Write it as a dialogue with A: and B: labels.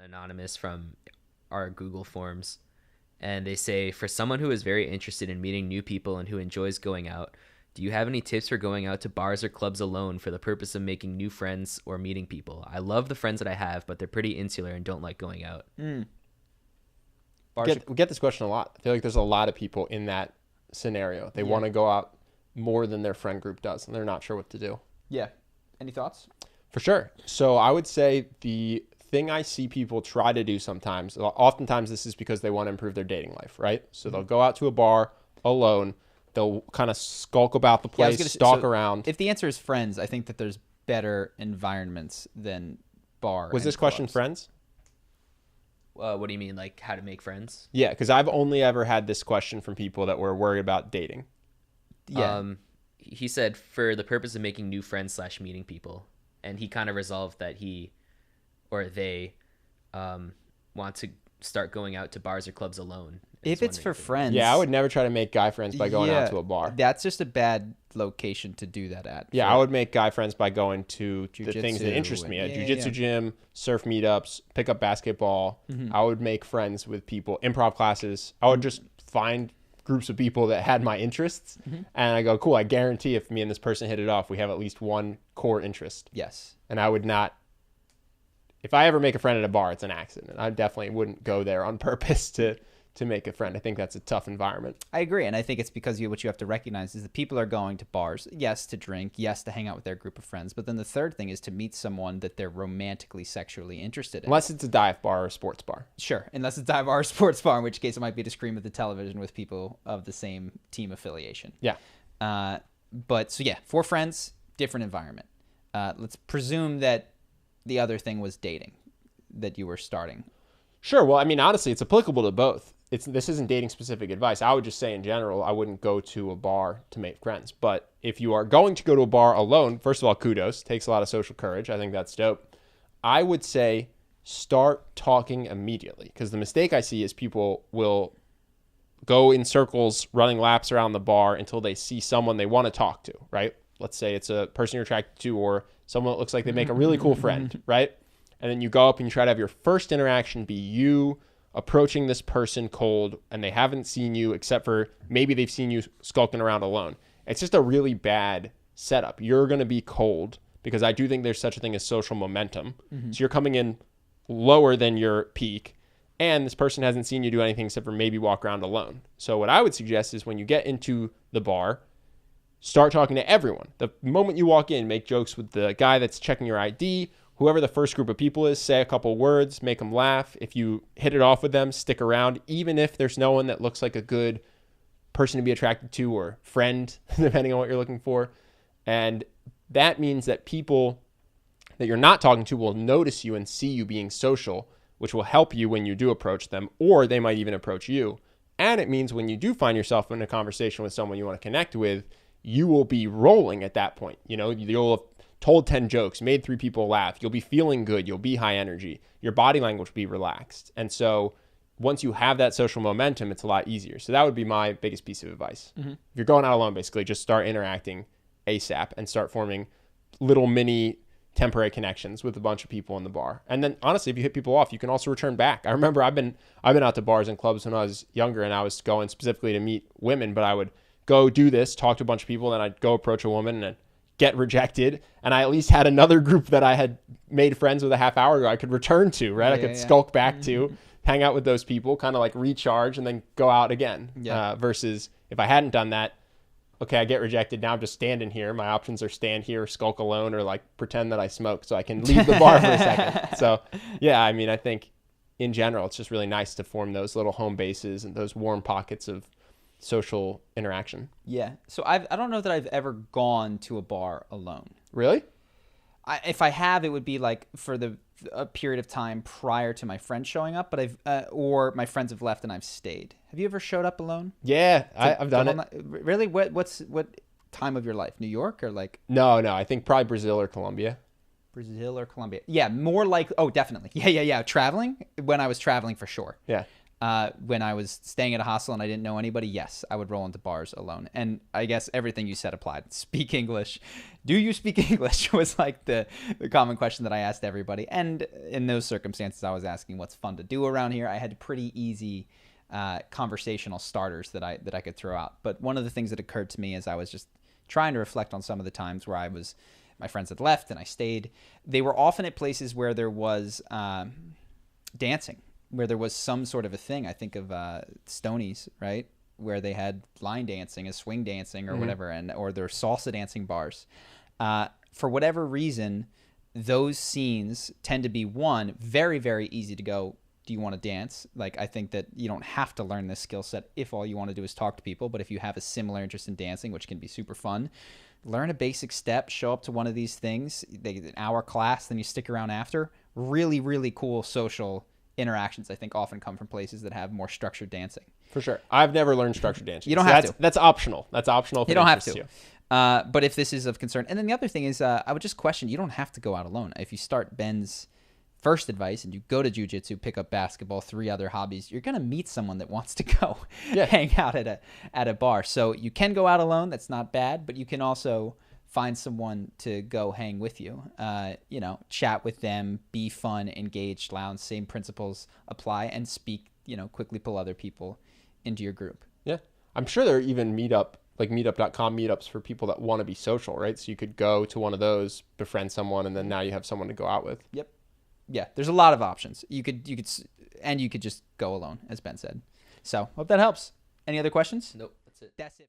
A: anonymous from our Google Forms, and they say, for someone who is very interested in meeting new people and who enjoys going out, do you have any tips for going out to bars or clubs alone for the purpose of making new friends or meeting people? I love the friends that I have, but they're pretty insular and don't like going out.
B: We get this question a lot. I feel like there's a lot of people in that scenario. They want to go out more than their friend group does, and they're not sure what to do.
C: Yeah. Any thoughts?
B: For sure. So I would say the thing I see people try to do sometimes, oftentimes this is because they want to improve their dating life, right? So they'll go out to a bar alone. They'll kind of skulk about the place, stalk around.
C: If the answer is friends, I think that there's better environments than bar.
B: Was this question friends?
A: What do you mean, like how to make friends?
B: Yeah, because I've only ever had this question from people that were worried about dating.
A: Yeah. He said for the purpose of making new friends / meeting people. And he kind of resolved that he or they want to start going out to bars or clubs alone.
C: If it's for friends.
B: Yeah, I would never try to make guy friends by going out to a bar.
C: That's just a bad location to do that at.
B: Yeah, I would make guy friends by going to the things that interest me. Jiu-jitsu gym, surf meetups, pick up basketball. I would make friends with people, improv classes. I would just find groups of people that had my interests. And I go, cool, I guarantee if me and this person hit it off, we have at least one core interest.
C: Yes.
B: And I would not, if I ever make a friend at a bar, it's an accident. I definitely wouldn't go there on purpose to make a friend. I think that's a tough environment.
C: I agree. And I think it's because what you have to recognize is that people are going to bars, yes, to drink, yes, to hang out with their group of friends. But then the third thing is to meet someone that they're romantically, sexually interested in.
B: Unless it's a dive bar or a sports bar.
C: Sure. Unless it's a dive bar or sports bar, in which case it might be to scream at the television with people of the same team affiliation.
B: Yeah.
C: But so yeah, for friends, different environment. Let's presume that the other thing was dating that you were starting.
B: Sure. Well, I mean, honestly, it's applicable to both. This isn't dating specific advice. I would just say in general, I wouldn't go to a bar to make friends. But if you are going to go to a bar alone, first of all, kudos. Takes a lot of social courage. I think that's dope. I would say start talking immediately, because the mistake I see is people will go in circles running laps around the bar until they see someone they want to talk to, right? Let's say it's a person you're attracted to or someone that looks like they make a really cool friend, right? And then you go up and you try to have your first interaction be you approaching this person cold, and they haven't seen you except for maybe they've seen you skulking around alone. It's just a really bad setup. You're going to be cold because I do think there's such a thing as social momentum. So you're coming in lower than your peak, and this person hasn't seen you do anything except for maybe walk around alone. So what I would suggest is when you get into the bar, start talking to everyone. The moment you walk in, make jokes with the guy that's checking your ID. Whoever the first group of people is, say a couple words, make them laugh. If you hit it off with them, stick around, even if there's no one that looks like a good person to be attracted to or friend, depending on what you're looking for. And that means that people that you're not talking to will notice you and see you being social, which will help you when you do approach them, or they might even approach you. And it means when you do find yourself in a conversation with someone you want to connect with, you will be rolling at that point. You know, you'll have told 10 jokes, made 3 people laugh. You'll be feeling good. You'll be high energy. Your body language will be relaxed. And so once you have that social momentum, it's a lot easier. So that would be my biggest piece of advice. If you're going out alone, basically, just start interacting ASAP and start forming little mini temporary connections with a bunch of people in the bar. And then honestly, if you hit people off, you can also return back. I remember I've been out to bars and clubs when I was younger, and I was going specifically to meet women, but I would go do this, talk to a bunch of people, then I'd go approach a woman and get rejected, and I at least had another group that I had made friends with a half hour ago I could return to, right? I could skulk back to, hang out with those people, kind of like recharge, and then go out again. Versus if I hadn't done that, okay, I get rejected, now I'm just standing here. My options are stand here, skulk alone, or like pretend that I smoke so I can leave the bar for a second. So yeah, I mean, I think in general, it's just really nice to form those little home bases and those warm pockets of social interaction.
C: Yeah. So I don't know that I've ever gone to a bar alone.
B: Really?
C: If I have, it would be like for a period of time prior to my friends showing up, but or my friends have left and I've stayed. Have you ever showed up alone?
B: Yeah, I've done it.
C: Really? What time of your life? New York or like?
B: No. I think probably Brazil or Colombia.
C: Brazil or Colombia? Yeah, more like. Oh, definitely. Yeah. Traveling when I was traveling for sure.
B: Yeah.
C: When I was staying at a hostel and I didn't know anybody, yes, I would roll into bars alone. And I guess everything you said applied. Speak English. Do you speak English was like the common question that I asked everybody. And in those circumstances, I was asking what's fun to do around here. I had pretty easy conversational starters that I could throw out. But one of the things that occurred to me as I was just trying to reflect on some of the times where my friends had left and I stayed, they were often at places where there was dancing, where there was some sort of a thing. I think of Stonies, right? Where they had line dancing, swing dancing, or whatever, or their salsa dancing bars. For whatever reason, those scenes tend to be very, very easy to go, do you want to dance? Like, I think that you don't have to learn this skill set if all you want to do is talk to people. But if you have a similar interest in dancing, which can be super fun, learn a basic step, show up to one of these things, an hour class, then you stick around after. Really, really cool social interactions, I think, often come from places that have more structured dancing.
B: For sure. I've never learned structured dancing.
C: You don't have to.
B: That's optional. That's optional. If
C: you don't have to.
B: You.
C: But if this is of concern, and then the other thing is, I would just question, you don't have to go out alone. If you start Ben's first advice and you go to jiu-jitsu, pick up basketball, 3 other hobbies, you're going to meet someone that wants to go hang out at a bar. So you can go out alone. That's not bad, but you can also find someone to go hang with you, chat with them, be fun, engaged, lounge, same principles apply, and speak, quickly pull other people into your group.
B: Yeah. I'm sure there are even meetup.com meetups for people that want to be social, right? So you could go to one of those, befriend someone, and then now you have someone to go out with.
C: Yep. Yeah. There's a lot of options. You could just go alone, as Ben said. So hope that helps. Any other questions?
A: Nope. That's it.
C: That's it.